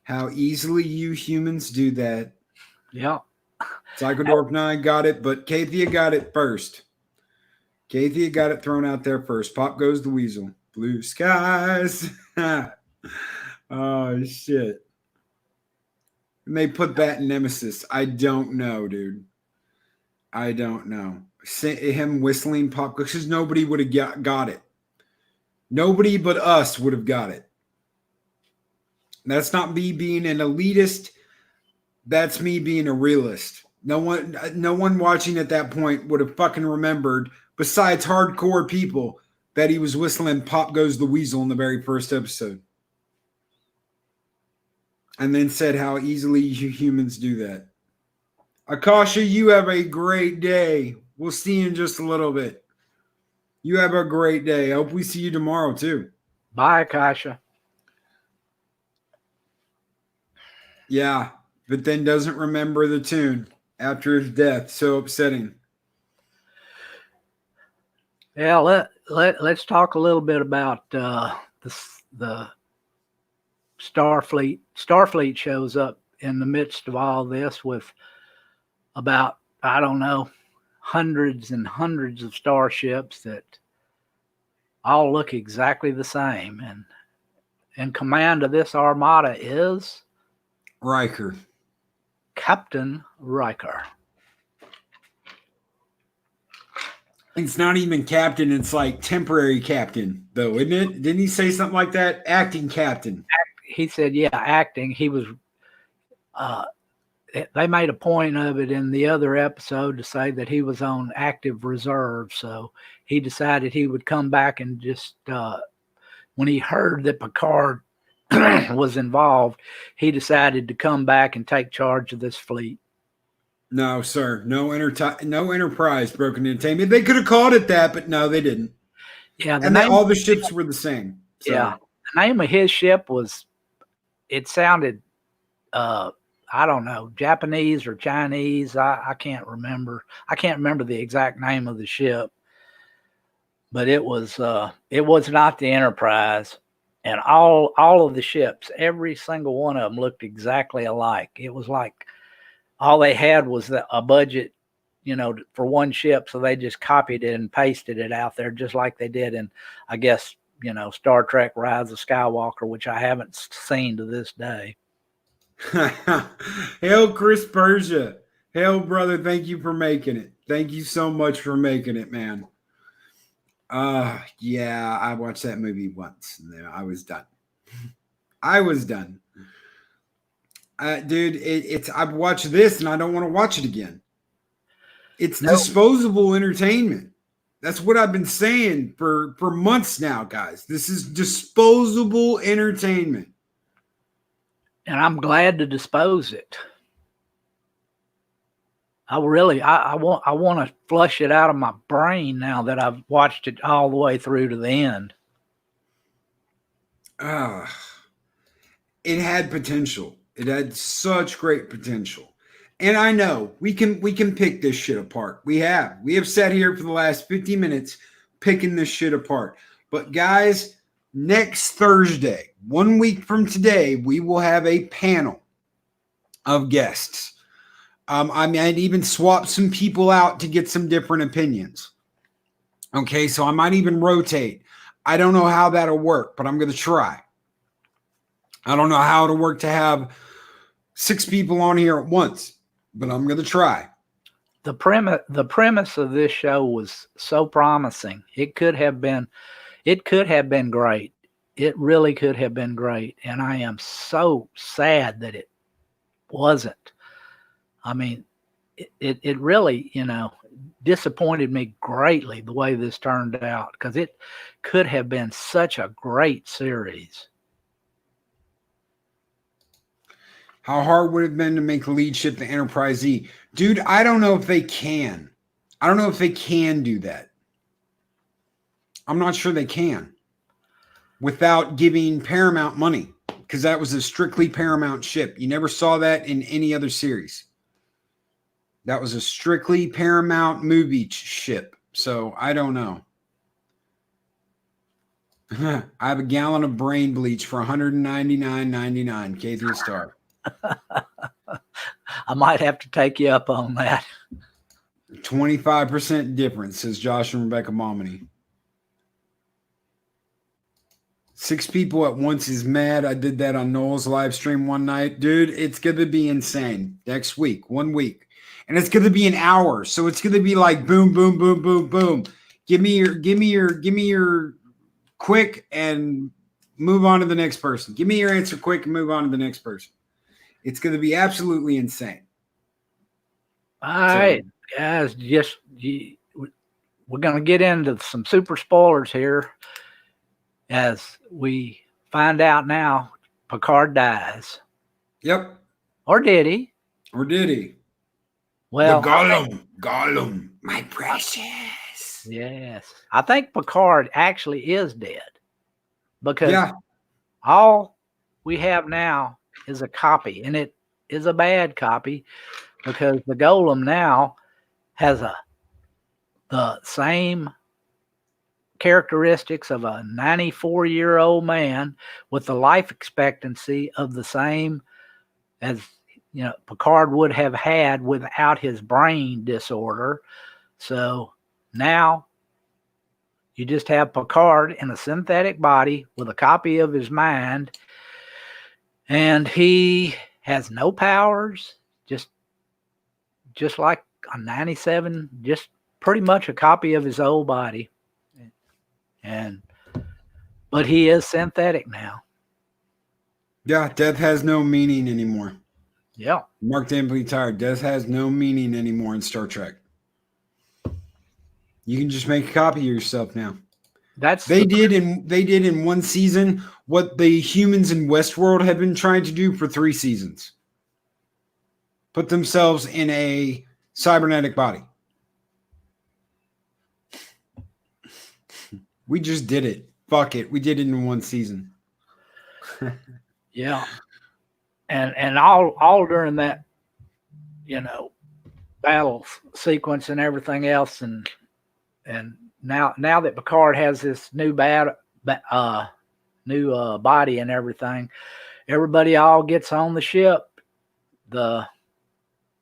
How easily you humans do that. Yeah. Psychodorp 9 got it, but Kathia got it first. Kathia got it thrown out there first. Pop goes the weasel. Blue skies. Oh, shit. And they put that in Nemesis. I don't know, dude. I don't know. Him whistling Pop because nobody would have got it. Nobody but us would have got it. That's not me being an elitist. That's me being a realist. No one watching at that point would have fucking remembered, besides hardcore people, that he was whistling Pop Goes the Weasel in the very first episode. And then said how easily you humans do that. Akasha, you have a great day. We'll see you in just a little bit. You have a great day. I hope we see you tomorrow, too. Bye, Akasha. Yeah, but then doesn't remember the tune after his death. So upsetting. Yeah, let's talk a little bit about the Starfleet. Starfleet shows up in the midst of all this with about, I don't know, hundreds and hundreds of starships that all look exactly the same. And in command of this armada is Riker. Captain Riker. It's not even captain. It's like temporary captain, though, isn't it? Didn't he say something like that? Acting captain. He said, yeah, acting. He was, they made a point of it in the other episode to say that he was on active reserve. So he decided he would come back and just, when he heard that Picard was involved, he decided to come back and take charge of this fleet. No, sir. No Enterprise broken entertainment. They could have called it that, but no, they didn't. Yeah, and all the ships were the same. So. Yeah, the name of his ship was. It sounded, I don't know, Japanese or Chinese. I can't remember. I can't remember the exact name of the ship, but it was not the Enterprise. And all of the ships, every single one of them looked exactly alike. It was like all they had was a budget, for one ship. So they just copied it and pasted it out there just like they did in, I guess, Star Trek Rise of Skywalker, which I haven't seen to this day. Hail, Chris Persia. Hail, brother. Thank you for making it. Thank you so much for making it, man. Yeah, I watched that movie once and then I was done. Dude, I've watched this and I don't want to watch it again. It's disposable entertainment. That's what I've been saying for months now, guys. This is disposable entertainment. And I'm glad to dispose it. I want to flush it out of my brain now that I've watched it all the way through to the end. It had potential. It had such great potential. And I know we can pick this shit apart. We have sat here for the last 50 minutes picking this shit apart. But guys, next Thursday, 1 week from today, we will have a panel of guests. I might even swap some people out to get some different opinions. Okay, so I might even rotate. I don't know how that'll work, but I'm going to try. I don't know how it'll work to have 6 people on here at once, but I'm going to try. The premise of this show was so promising. It could have been great. It really could have been great. And I am so sad that it wasn't. I mean, it really, disappointed me greatly the way this turned out, because it could have been such a great series. How hard would it have been to make the lead ship the Enterprise E? Dude, I don't know if they can. I don't know if they can do that. I'm not sure they can without giving Paramount money, because that was a strictly Paramount ship. You never saw that in any other series. That was a strictly Paramount movie ship. So I don't know. I have a gallon of brain bleach for $199.99. K3 star. I might have to take you up on that. 25% difference, says Josh and Rebecca Momini. 6 people at once is mad. I did that on Noel's live stream one night. Dude, it's going to be insane. Next week, 1 week. And it's going to be an hour. So it's going to be like boom, boom, boom, boom, boom. Give me your quick and move on to the next person. Give me your answer quick and move on to the next person. It's going to be absolutely insane. All right, guys, we're going to get into some super spoilers here as we find out now Picard dies. Yep. Or did he? Well, the Gollum, my precious. Yes. I think Picard actually is dead, because all we have now is a copy, and it is a bad copy, because the Golem now has the same characteristics of a 94-year-old man with the life expectancy of the same as Picard would have had without his brain disorder. So now you just have Picard in a synthetic body with a copy of his mind, and he has no powers, just like a 97, just pretty much a copy of his old body. But he is synthetic now. Yeah, death has no meaning anymore. Yeah. Mark Dambley tired. Death has no meaning anymore in Star Trek. You can just make a copy of yourself now. They did in one season what the humans in Westworld have been trying to do for 3 seasons. Put themselves in a cybernetic body. We just did it. Fuck it. We did it in 1 season. Yeah. And all during that, battle sequence and everything else, and now that Picard has this new body and everything, everybody all gets on the ship. The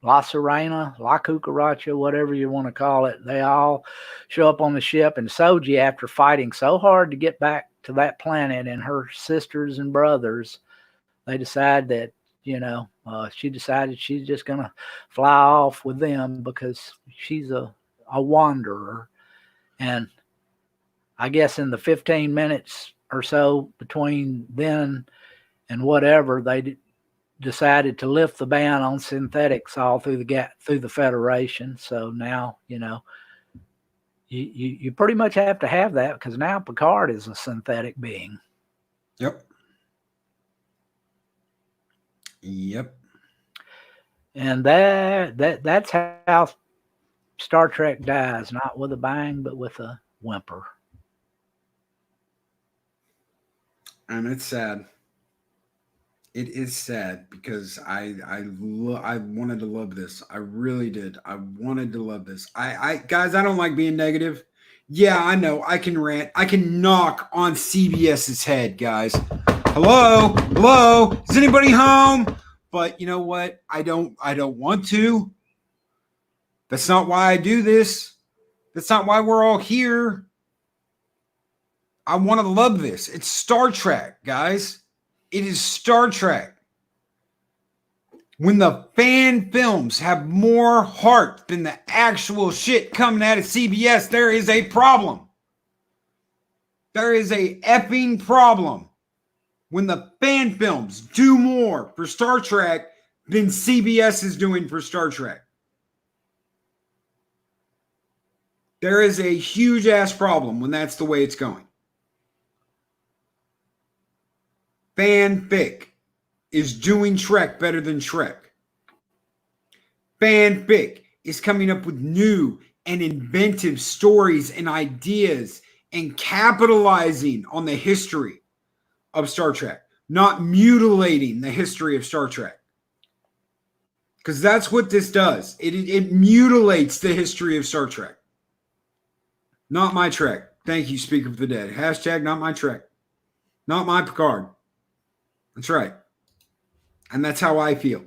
La Sirena, La Cucaracha, whatever you want to call it, they all show up on the ship, and Soji, after fighting so hard to get back to that planet and her sisters and brothers, they decide that, she decided she's just going to fly off with them because she's a wanderer. And I guess in the 15 minutes or so between then and whatever, they decided to lift the ban on synthetics all through the Federation. So now, you pretty much have to have that, because now Picard is a synthetic being. Yep. And that's how Star Trek dies, not with a bang, but with a whimper. And it's sad. It is sad because I wanted to love this. I really did. I wanted to love this. I guys, I don't like being negative. Yeah, I know. I can rant. I can knock on CBS's head, guys. Hello? Hello? Is anybody home? But you know what? I don't want to. That's not why I do this. That's not why we're all here. I want to love this. It's Star Trek, guys. It is Star Trek. When the fan films have more heart than the actual shit coming out of CBS, there is a problem. There is a effing problem. When the fan films do more for Star Trek than CBS is doing for Star Trek. There is a huge ass problem when that's the way it's going. Fanfic is doing Trek better than Shrek. Fanfic is coming up with new and inventive stories and ideas and capitalizing on the history of Star Trek, not mutilating the history of Star Trek. Because that's what this does. It mutilates the history of Star Trek. Not my Trek. Thank you, Speak of the Dead. Hashtag not my Trek. Not my Picard. That's right. And that's how I feel.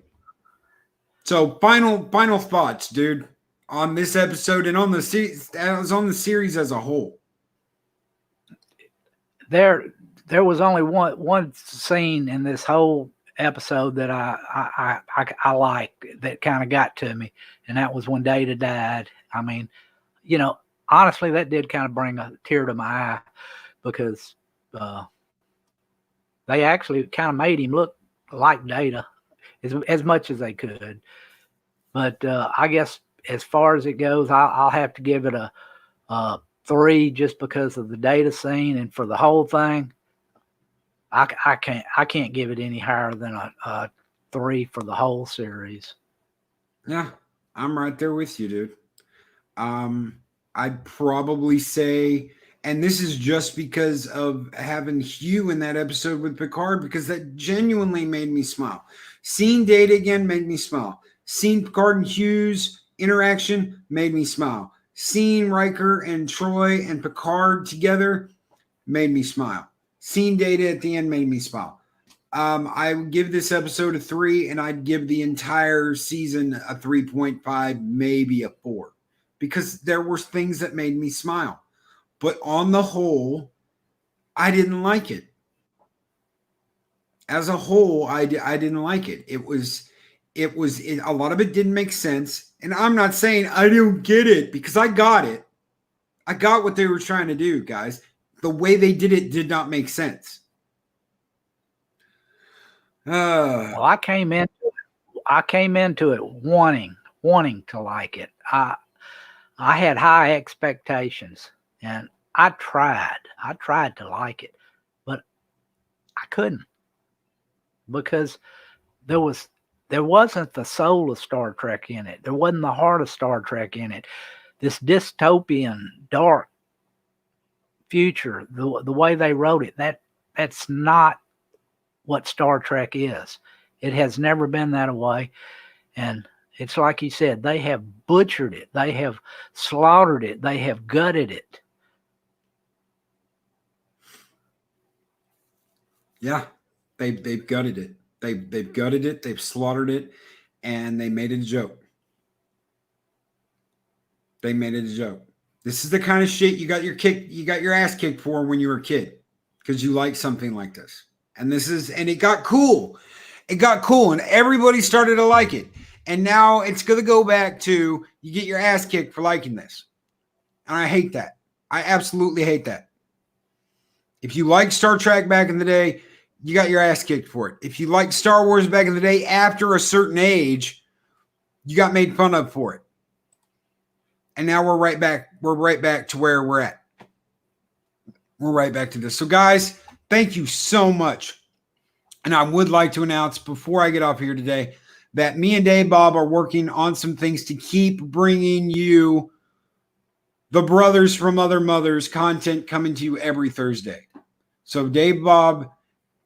So final thoughts, dude, on this episode and on the series as a whole. There was only one scene in this whole episode that I like that kind of got to me, and that was when Data died. I mean, you know, honestly, that did kind of bring a tear to my eye because they actually kind of made him look like Data as much as they could. But I guess as far as it goes, I'll have to give it a 3 just because of the Data scene, and for the whole thing, I can't give it any higher than a 3 for the whole series. Yeah, I'm right there with you, dude. I'd probably say, and this is just because of having Hugh in that episode with Picard, because that genuinely made me smile. Seeing Data again made me smile. Seeing Picard and Hugh's interaction made me smile. Seeing Riker and Troy and Picard together made me smile. Seeing Data at the end made me smile. I would give this episode a 3, and I'd give the entire season a 3.5, maybe a 4, because there were things that made me smile. But on the whole, I didn't like it. As a whole, I didn't like it. It was a lot of it didn't make sense. And I'm not saying I don't get it, because I got it. I got what they were trying to do, guys. The way they did it did not make sense. Well, I came into it wanting to like it. I had high expectations, and I tried to like it, but I couldn't, because there wasn't the soul of Star Trek in it. There wasn't the heart of Star Trek in it. This dystopian, dark future, the way they wrote it, that's not what Star Trek is. It has never been that way. And it's like you said, they have butchered it. They have slaughtered it. They have gutted it. Yeah, they've gutted it. They've gutted it. They've slaughtered it, and they made it a joke. They made it a joke. This is the kind of shit you got your ass kicked for when you were a kid, because you like something like this. And it got cool. It got cool, and everybody started to like it. And now it's going to go back to you get your ass kicked for liking this. And I hate that. I absolutely hate that. If you liked Star Trek back in the day, you got your ass kicked for it. If you liked Star Wars back in the day, after a certain age, you got made fun of for it. And now we're right back. We're right back to where we're at. We're right back to this. So, guys, thank you so much. And I would like to announce before I get off here today that me and Dave Bob are working on some things to keep bringing you the brothers from other mothers content coming to you every Thursday. So Dave Bob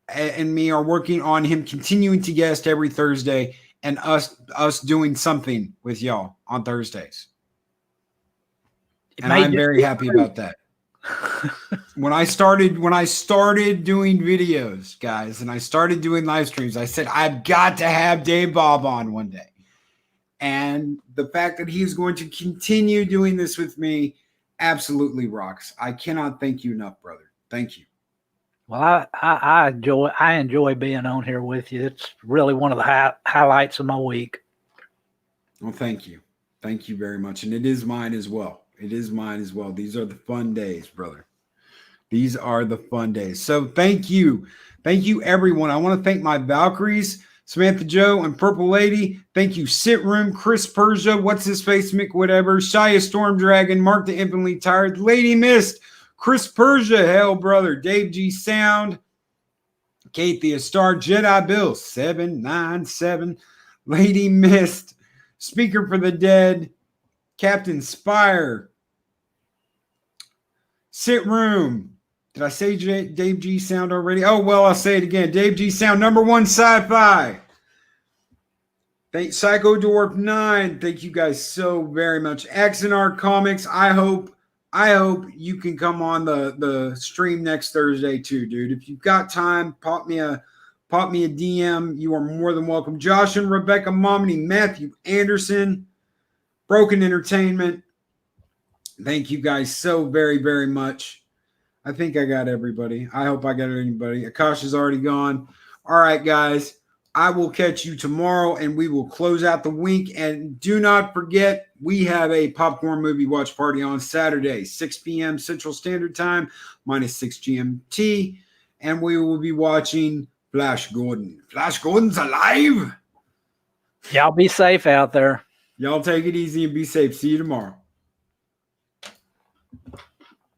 and me are working on him continuing to guest every Thursday and us doing something with y'all on Thursdays. And I'm very happy about that. When I started doing videos, guys, and I started doing live streams, I said, I've got to have Dave Bob on one day. And the fact that he's going to continue doing this with me absolutely rocks. I cannot thank you enough, brother. Thank you. Well, I enjoy being on here with you. It's really one of the highlights of my week. Well, thank you. Thank you very much. And it is mine as well. It is mine as well. These are the fun days, brother. These are the fun days. So thank you. Thank you, everyone. I want to thank my Valkyries, Samantha Joe and Purple Lady. Thank you, Sit Room, Chris Persia, What's His Face, Mick Whatever, Shia Storm Dragon, Mark the Infinitely Tired, Lady Mist, Chris Persia, Hell Brother, Dave G Sound, Kate the Star, Jedi Bill 797, Lady Mist, Speaker for the Dead, Captain Spire, Sit Room. Did I say Dave G Sound already? Oh, well, I'll say it again. Dave G Sound, #1 sci-fi. Thank Psycho Dwarf 9. Thank you guys so very much. X and R Comics. I hope you can come on the stream next Thursday too, dude. If you've got time, pop me a DM. You are more than welcome. Josh and Rebecca Momney, Matthew Anderson, Broken Entertainment. Thank you guys so very, very much. I think I got everybody. I hope I got anybody. Akash is already gone. All right, guys. I will catch you tomorrow, and we will close out the week. And do not forget, we have a popcorn movie watch party on Saturday, 6 p.m. Central Standard Time, -6 GMT. And we will be watching Flash Gordon. Flash Gordon's alive. Y'all be safe out there. Y'all take it easy and be safe. See you tomorrow.